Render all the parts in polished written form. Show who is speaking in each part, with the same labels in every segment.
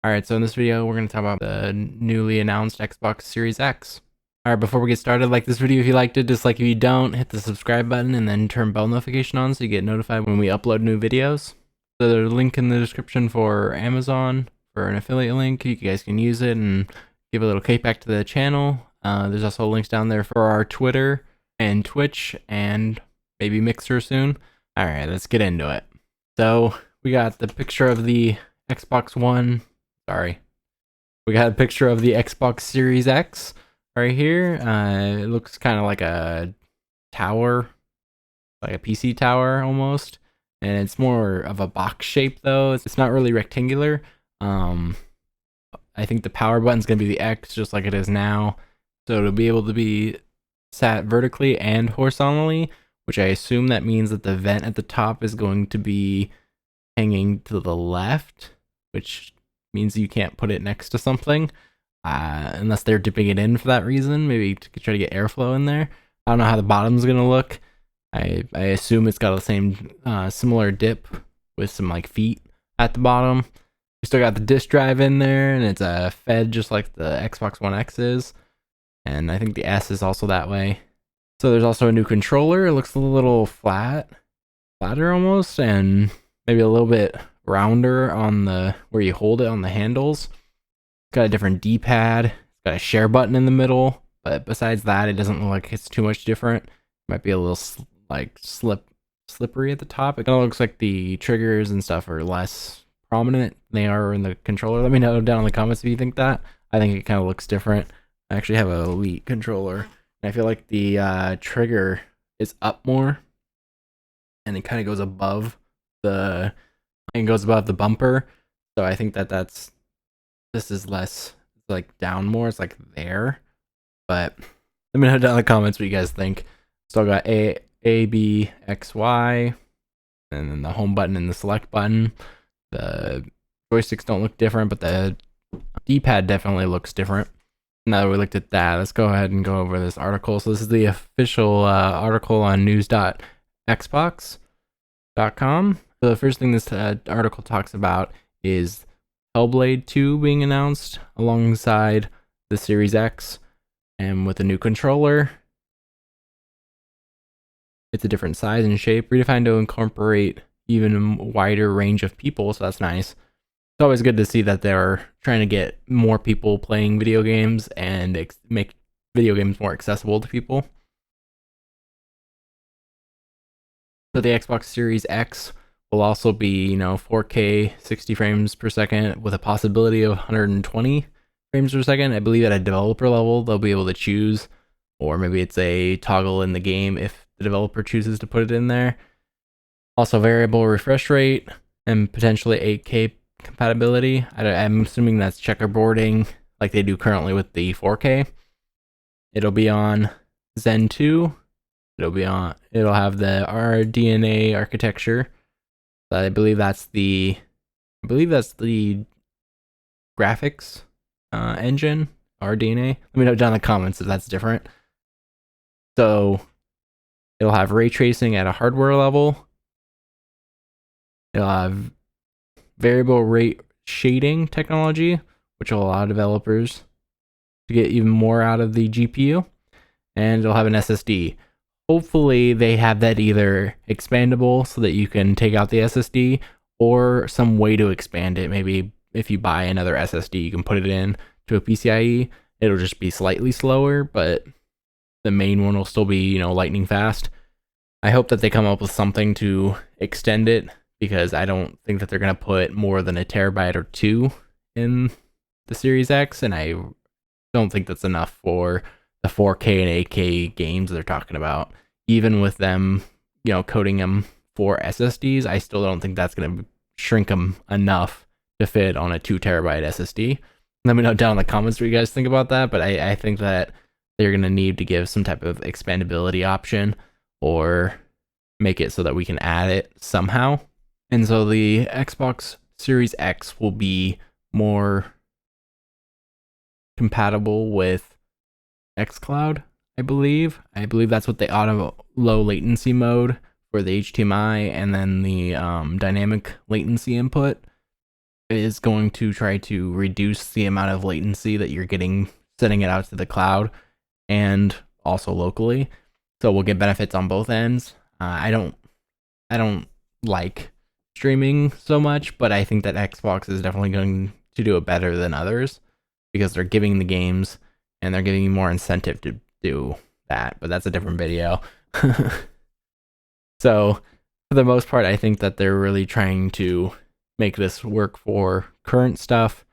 Speaker 1: Alright, so in this video, we're going to talk about the newly announced Xbox Series X. Alright, before we get started, like this video if you liked it, dislike if you don't, hit the subscribe button, and then turn bell notification on so you get notified when we upload new videos. There's a link in the description for Amazon, for an affiliate link. You guys can use it and give a little kickback to the channel. There's also links down there for our Twitter and Twitch and maybe Mixer soon. Alright, let's get into it. So, we got the picture of the Xbox One. Sorry. We got a picture of the Xbox Series X right here. It looks kind of like a tower, like a PC tower almost. And it's more of a box shape though. It's not really rectangular. I think the power button's going to be the X just like it is now. So it'll be able to be sat vertically and horizontally, which I assume that means that the vent at the top is going to be hanging to the left, which means you can't put it next to something unless they're dipping it in for that reason, maybe to try to get airflow in there. I don't know how the bottom's gonna look. I assume it's got the same similar dip with some like feet at the bottom. We still got the disk drive in there, and it's fed just like the Xbox One X is, and I think the S is also that way. So there's also a new controller. It looks a little flatter almost, and maybe a little bit rounder on the where you hold it on the handles. It's got a different D-pad. It's got a share button in the middle, but besides that, it doesn't look like it's too much different. It might be a little slippery at the top. It kind of looks like the triggers and stuff are less prominent than they are in the controller. Let me know down in the comments if you think that. I think it kind of looks different. I actually have an Elite controller, and I feel like the trigger is up more, and it kind of goes above the bumper. So I think this is less like down more. It's like there. But let me know down in the comments what you guys think. Still got A, B, X, Y, and then the home button and the select button. The joysticks don't look different, but the D-pad definitely looks different. Now that we looked at that, let's go ahead and go over this article. So this is the official article on news.xbox.com. So the first thing this article talks about is Hellblade 2 being announced alongside the Series X, and with a new controller. It's a different size and shape, redefined to incorporate even a wider range of people, so that's nice. It's always good to see that they're trying to get more people playing video games and make video games more accessible to people. So the Xbox Series X will also be, 4K 60 frames per second with a possibility of 120 frames per second. I believe at a developer level, they'll be able to choose, or maybe it's a toggle in the game if the developer chooses to put it in there. Also variable refresh rate and potentially 8K compatibility. I'm assuming that's checkerboarding like they do currently with the 4K. It'll be on Zen 2. It'll have the RDNA architecture. I believe that's the graphics engine, RDNA. Let me know down in the comments if that's different. So it'll have ray tracing at a hardware level. It'll have variable rate shading technology, which will allow developers to get even more out of the GPU. And it'll have an SSD. Hopefully they have that either expandable so that you can take out the SSD, or some way to expand it. Maybe if you buy another SSD, you can put it in to a PCIe. It'll just be slightly slower, but the main one will still be, lightning fast. I hope that they come up with something to extend it, because I don't think that they're going to put more than a terabyte or 2 in the Series X, and I don't think that's enough for the 4K and 8K games they're talking about. Even with them, coding them for SSDs, I still don't think that's going to shrink them enough to fit on a 2 terabyte SSD. Let me know down in the comments what you guys think about that, but I think that they're going to need to give some type of expandability option, or make it so that we can add it somehow. And so the Xbox Series X will be more compatible with xCloud, I believe. That's what the auto low latency mode for the HDMI, and then the dynamic latency input. is going to try to reduce the amount of latency that you're getting sending it out to the cloud and also locally. So we'll get benefits on both ends. I don't like streaming so much, but I think that Xbox is definitely going to do it better than others because they're giving the games and they're giving you more incentive to do that. But that's a different video. So for the most part, I think that they're really trying to make this work for current stuff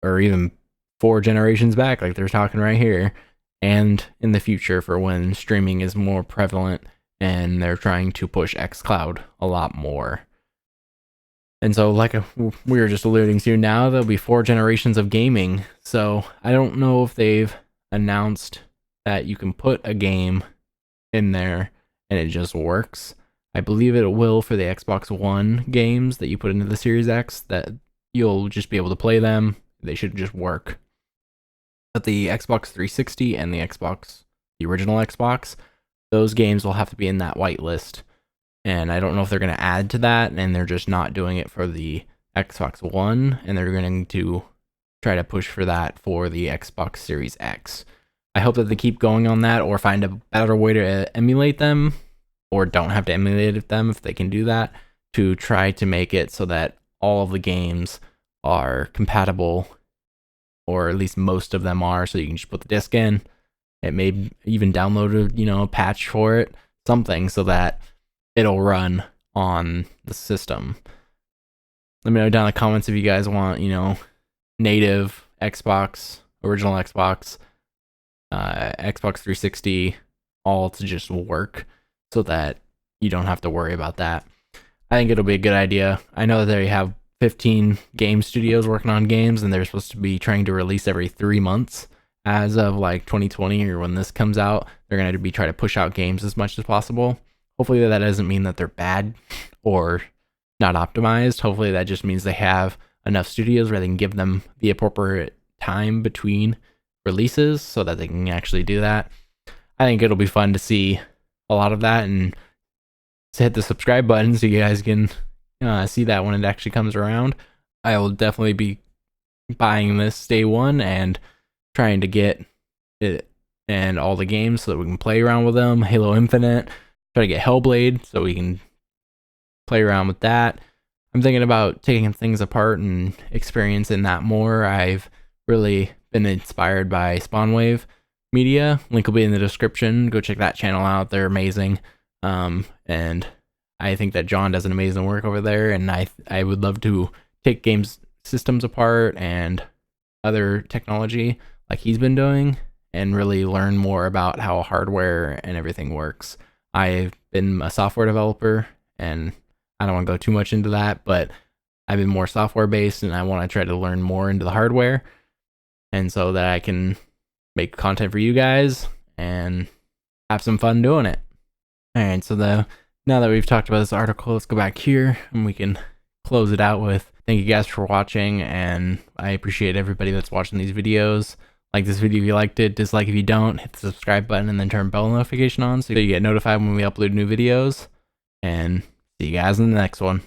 Speaker 1: or even 4 generations back, like they're talking right here, and in the future for when streaming is more prevalent and they're trying to push xCloud a lot more. And so, like we were just alluding to now, there'll be 4 generations of gaming. So I don't know if they've announced that you can put a game in there and it just works. I believe it will for the Xbox One games that you put into the Series X, that you'll just be able to play them. They should just work. But the Xbox 360 and the original Xbox, those games will have to be in that whitelist. And I don't know if they're going to add to that, and they're just not doing it for the Xbox One, and they're going to try to push for that for the Xbox Series X. I hope that they keep going on that or find a better way to emulate them, or don't have to emulate them if they can do that, to try to make it so that all of the games are compatible, or at least most of them are, so you can just put the disc in. It may even download a patch for it, something, so that it'll run on the system. Let me know down in the comments if you guys want, native Xbox, original Xbox, Xbox 360, all to just work so that you don't have to worry about that. I think it'll be a good idea. I know that they have 15 game studios working on games, and they're supposed to be trying to release every 3 months as of like 2020, or when this comes out. They're going to be trying to push out games as much as possible. Hopefully that doesn't mean that they're bad or not optimized. Hopefully that just means they have enough studios where they can give them the appropriate time between releases so that they can actually do that. I think it'll be fun to see a lot of that, and to hit the subscribe button so you guys can see that when it actually comes around. I will definitely be buying this day one and trying to get it and all the games so that we can play around with them. Halo Infinite, try to get Hellblade so we can play around with that. I'm thinking about taking things apart and experiencing that more. I've really been inspired by Spawnwave Media. Link will be in the description. Go check that channel out. They're amazing. And I think that John does an amazing work over there, and I would love to take games systems apart and other technology like he's been doing and really learn more about how hardware and everything works. I've been a software developer, and I don't want to go too much into that, but I've been more software based, and I want to try to learn more into the hardware, and so that I can make content for you guys and have some fun doing it. All right, so now that we've talked about this article, let's go back here and we can close it out with thank you guys for watching, and I appreciate everybody that's watching these videos. Like this video if you liked it, dislike if you don't, hit the subscribe button and then turn bell notification on so you get notified when we upload new videos, and see you guys in the next one.